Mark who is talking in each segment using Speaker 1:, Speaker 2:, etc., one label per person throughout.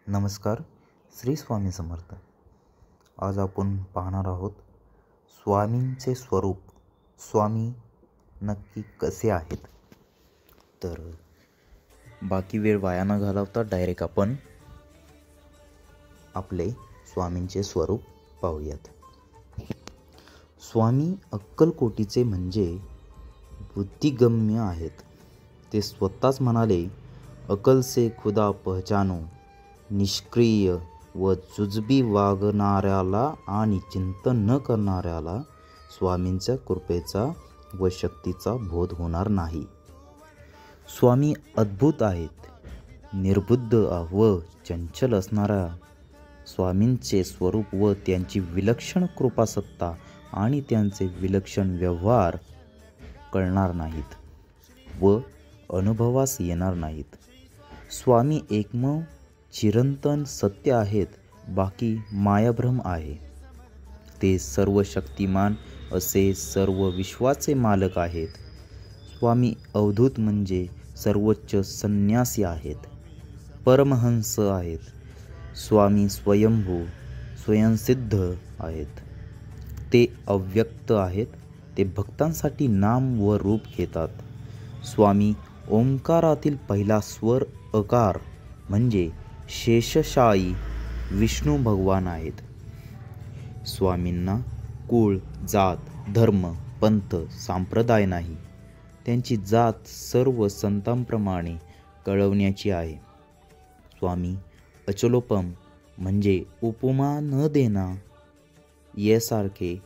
Speaker 1: नमस्कार. श्री स्वामी समर्थ. आज आपण पाहणार आहोत स्वामींचे स्वरूप. स्वामी नक्की कसे आहेत. तर बाकी वेळ वाया न घालवता डायरेक्ट आपण आपले स्वामींचे स्वरूप पाहूयात. स्वामी अक्कलकोटीचे म्हणजे बुद्धिगम्य आहेत. ते स्वतःच म्हणाले, अकल से खुदा पहचानो. निष्क्रिय व जुजबी वागणाऱ्याला आणि चिंतन न करणाऱ्याला स्वामींच्या कृपेचा व शक्तीचा बोध होणार नाही. स्वामी अद्भुत आहेत. निर्बुद्ध व चंचल असणाऱ्या स्वामींचे स्वरूप व त्यांची विलक्षण कृपासत्ता आणि त्यांचे विलक्षण व्यवहार कळणार नाहीत व अनुभवास येणार नाहीत. स्वामी एकमेव चिरंतन सत्य आहेत. बाकी मायाभ्रम आहे. ते सर्व शक्तिमान असे सर्व विश्वाचे मालक आहेत. स्वामी अवधूत म्हणजे सर्वोच्च संन्यासी आहेत. परमहंस आहेत. स्वामी स्वयंभू स्वयंसिद्ध आहेत. ते अव्यक्त आहेत. ते भक्तांसाठी नाम व रूप घेतात. स्वामी ओंकारातील पहिला स्वर अकार म्हणजे शेषशायी विष्णू भगवान आहेत. स्वामींना कुळ, जात, धर्म, पंथ, संप्रदाय नाही. त्यांची जात सर्व संतांप्रमाणे कळवण्याची आहे. स्वामी अचलोपम म्हणजे उपमा न देना यासारखे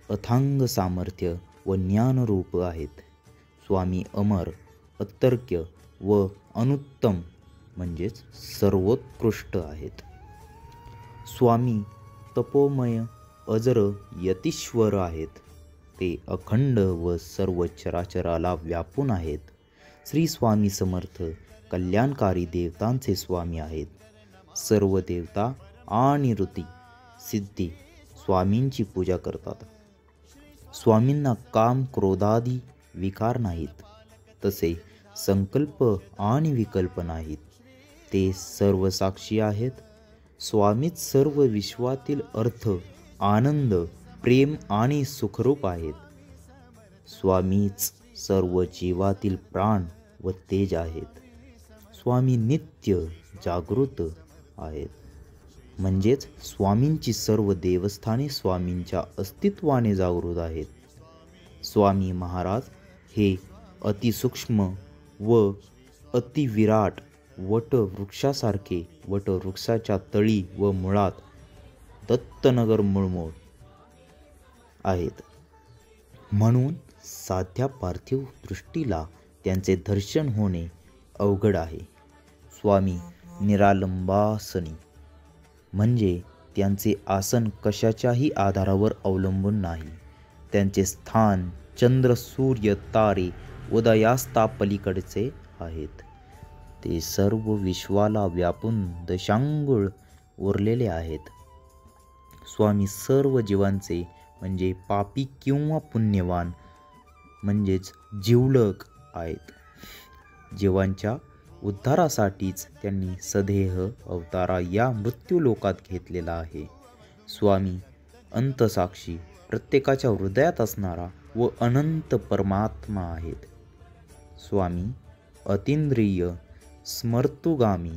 Speaker 1: अथांग सामर्थ्य व ज्ञानरूप आहेत. स्वामी अमर, अतर्क्य व अनुत्तम म्हणजेच सर्वोत्कृष्ट आहेत. स्वामी तपोमय अजर यतीश्वर आहेत. ते अखंड व सर्व चराचराला व्यापून आहेत. श्री स्वामी समर्थ कल्याणकारी देवतांचे स्वामी आहेत. सर्व देवता आणि ऋती सिद्धी स्वामींची पूजा करतात. स्वामींना काम क्रोधादी विकार नाहीत. तसे संकल्प आणि विकल्प नाहीत. ते सर्व साक्षी आहेत. स्वामीच सर्व विश्वातील अर्थ, आनंद, प्रेम आणि सुखरूप आहेत. स्वामीच सर्व जीवातील प्राण व तेज आहेत. स्वामी नित्य जागृत आहेत. म्हणजेच स्वामींची सर्व देवस्थाने स्वामींच्या अस्तित्वाने जागृत आहेत. स्वामी महाराज हे अतिसूक्ष्म व अतिविराट वटवृक्षासारखे वटवृक्षाच्या तळी व मुळात दत्तनगर मुळमूळ आहेत. म्हणून साध्या पार्थिव दृष्टीला त्यांचे दर्शन होणे अवघड आहे. स्वामी निरालंबासनी म्हणजे त्यांचे आसन कशाच्याही आधारावर अवलंबून नाही. त्यांचे स्थान चंद्र, सूर्य, तारे उदयास्तापलीकडचे आहेत. ते सर्व विश्वाला व्यापून दशांगुळ उरलेले आहेत. स्वामी सर्व जीवांचे म्हणजे पापी किंवा पुण्यवान म्हणजेच जिवलग आहेत. जीवांच्या उद्धारासाठीच त्यांनी सदेह अवतारा या मृत्यूलोकात घेतलेला आहे. स्वामी अंतसाक्षी प्रत्येकाच्या हृदयात असणारा व अनंत परमात्मा आहेत. स्वामी अतींद्रिय स्मर्तुगामी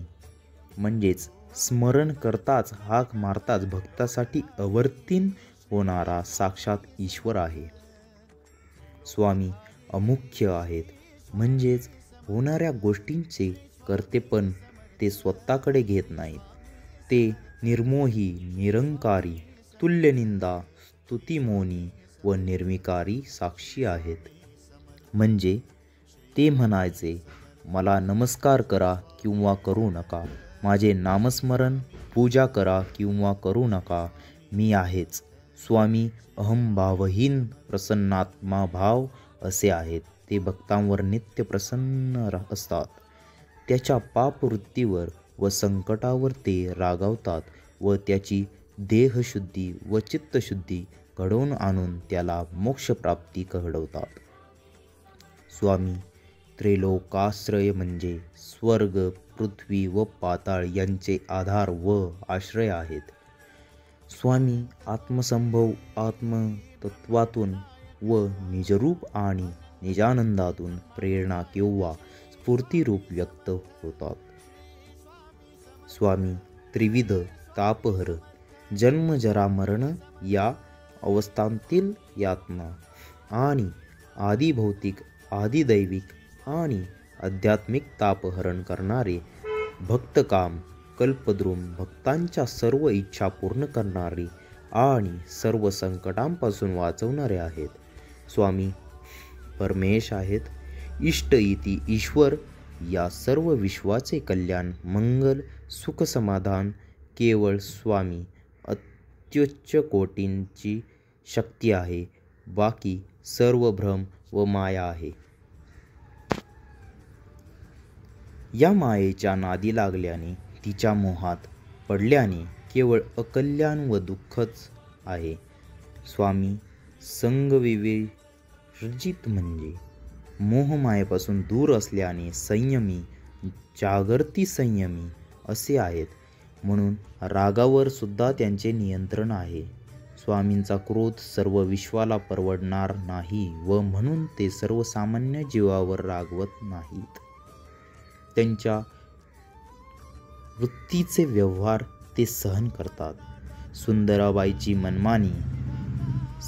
Speaker 1: म्हणजेच स्मरण करताच हाक मारताच भक्तासाठी अवर्तीन होणारा साक्षात ईश्वर आहे. स्वामी अमुख्य आहेत. म्हणजेच होणाऱ्या गोष्टींचे कर्तेपण ते स्वतःकडे घेत नाहीत. ते निर्मोही, निरंकारी, तुल्यनिंदा, स्तुतिमौनी व निर्विकारी साक्षी आहेत. म्हणजे ते म्हणायचे, मला नमस्कार करा किंवा करू नका, माझे नामस्मरण पूजा करा किंवा करू नका, मी आहेच. स्वामी अहंभावहीन प्रसन्नात्मा भाव असे आहेत. ते भक्तांवर नित्य प्रसन्न असतात. त्याच्या पापवृत्तीवर व संकटावर ते रागावतात व त्याची देहशुद्धी व चित्तशुद्धी घडवून आणून त्याला मोक्षप्राप्ती घडवतात. स्वामी त्रैलोकाश्रय म्हणजे स्वर्ग, पृथ्वी व पाताळ यांचे आधार व आश्रय आहेत. स्वामी आत्मसंभव आत्मतत्वातून व निजरूप आणि निजानंदातून प्रेरणा किंवा स्फूर्तिरूप व्यक्त होतात. स्वामी त्रिविध तापहर, जन्म जरा मरण या अवस्थांतील यातना आणि आदिभौतिक आदिदैविक आणि आध्यात्मिक तापहरण करणारे, भक्तकाम कल्पद्रुम भक्तांच्या सर्व इच्छा पूर्ण करणारे आणि सर्व संकटांपासून वाचवणारे आहेत. स्वामी परमेश आहेत. इष्ट इति ईश्वर या सर्व विश्वाचे कल्याण मंगल सुख समाधान केवळ स्वामी अत्युच्च कोटींची शक्ती आहे. बाकी सर्व भ्रम व माया आहे. या मायेच्या नादी लागल्याने तिच्या मोहात पडल्याने केवळ अकल्याण व दुःखच आहे. स्वामी संगविवर्जित म्हणजे मोहमायेपासून दूर असल्याने संयमी जागृती संयमी असे आहेत. म्हणून रागावर सुद्धा त्यांचे नियंत्रण आहे. स्वामींचा क्रोध सर्व विश्वाला परवडणार नाही व म्हणून ते सर्वसामान्य जीवावर रागवत नाहीत. त्यांच्या वृत्तीचे व्यवहार ते सहन करतात. सुंदराबाईची मनमानी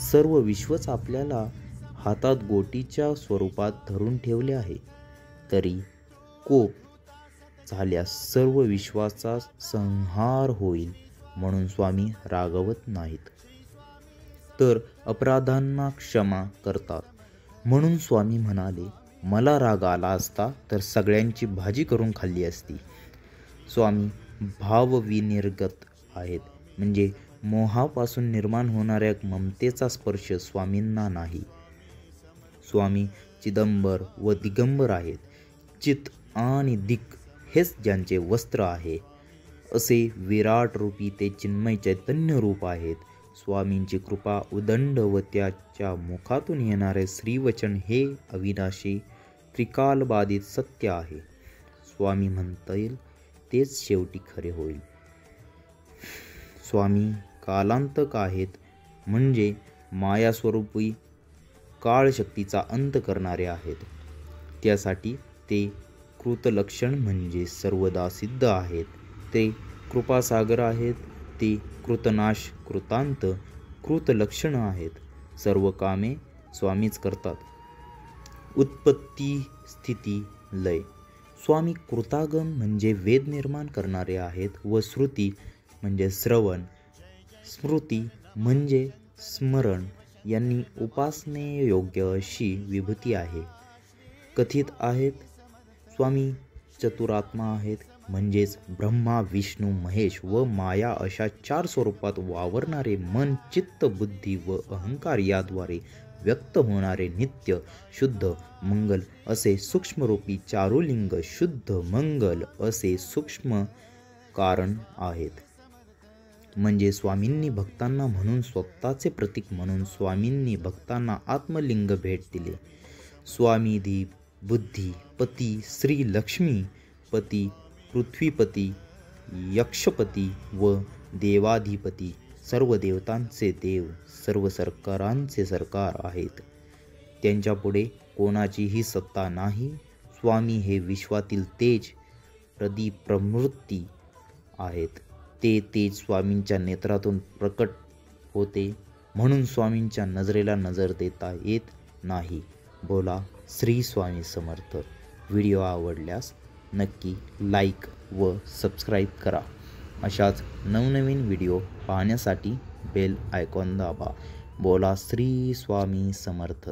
Speaker 1: सर्व विश्वच आपल्याला हातात गोटीच्या स्वरूपात धरून ठेवले आहे. तरी कोप झाल्यास सर्व विश्वाचा संहार होईल म्हणून स्वामी रागवत नाहीत, तर अपराधांना क्षमा करतात. म्हणून स्वामी म्हणाले, मला राग आला असता तर सगळ्यांची भाजी करून खाल्ली असती. स्वामी भावविनिर्गत आहेत, म्हणजे मोहापासून निर्माण होणाऱ्या ममतेचा स्पर्श स्वामींना नाही. स्वामी चिदंबर व दिगंबर आहेत. चित आणि दिक हेच ज्यांचे वस्त्र आहे, असे विराट रूपी ते चिन्मय चैतन्य रूप आहेत. स्वामींची कृपा उदंड व त्याच्या मुखातून येणारे श्रीवचन हे अविनाशी त्रिकालबाधित सत्य आहे. स्वामी म्हणता येईल तेच शेवटी खरे होईल. स्वामी कालांतक आहेत, म्हणजे मायास्वरूपी काळशक्तीचा अंत करणारे आहेत. त्यासाठी ते कृतलक्षण म्हणजे सर्वदा सिद्ध आहेत. ते कृपासागर आहेत. ते कृतनाश कृतांत कृतलक्षण आहेत. सर्व कामे स्वामीच करतात. उत्पत्ती स्थिती लय. स्वामी कृतागम म्हणजे वेद निर्माण करणारे आहेत व श्रुती म्हणजे श्रवण, स्मृती म्हणजे स्मरण यांनी उपासनेयोग्य अशी विभूती आहे. कथित आहेत. स्वामी चतुरात्मा आहेत, म्हणजेच ब्रह्मा विष्णू महेश व माया अशा 4 स्वरूपात वावरणारे मन चित्त बुद्धी व अहंकार याद्वारे व्यक्त होणारे नित्य शुद्ध मंगल असे सूक्ष्मरूपी चारुलिंग शुद्ध मंगल असे सूक्ष्म कारण आहेत. म्हणजे स्वामींनी भक्तांना म्हणून स्वतःचे प्रतीक म्हणून स्वामींनी भक्तांना आत्मलिंग भेट दिले. स्वामी दीप बुद्धी पती श्री लक्ष्मी पती पृथ्वीपती यक्षपती व देवाधिपती सर्व देवतांचे देव सर्व सरकारांचे सरकार आहेत. त्यांच्यापुढे कोणाचीही सत्ता नाही. स्वामी हे विश्वातील तेज प्रदीप प्रवृत्ती आहेत. ते तेज स्वामींच्या नेत्रातून प्रकट होते, म्हणून स्वामींच्या नजरेला नजर देता येत नाही. बोला श्री स्वामी समर्थ. व्हिडिओ आवडल्यास नक्की लाईक व सबस्क्राईब करा. अशाच नवनवीन व्हिडिओ पाहण्यासाठी बेल आयकॉन दाबा. बोला श्री स्वामी समर्थ.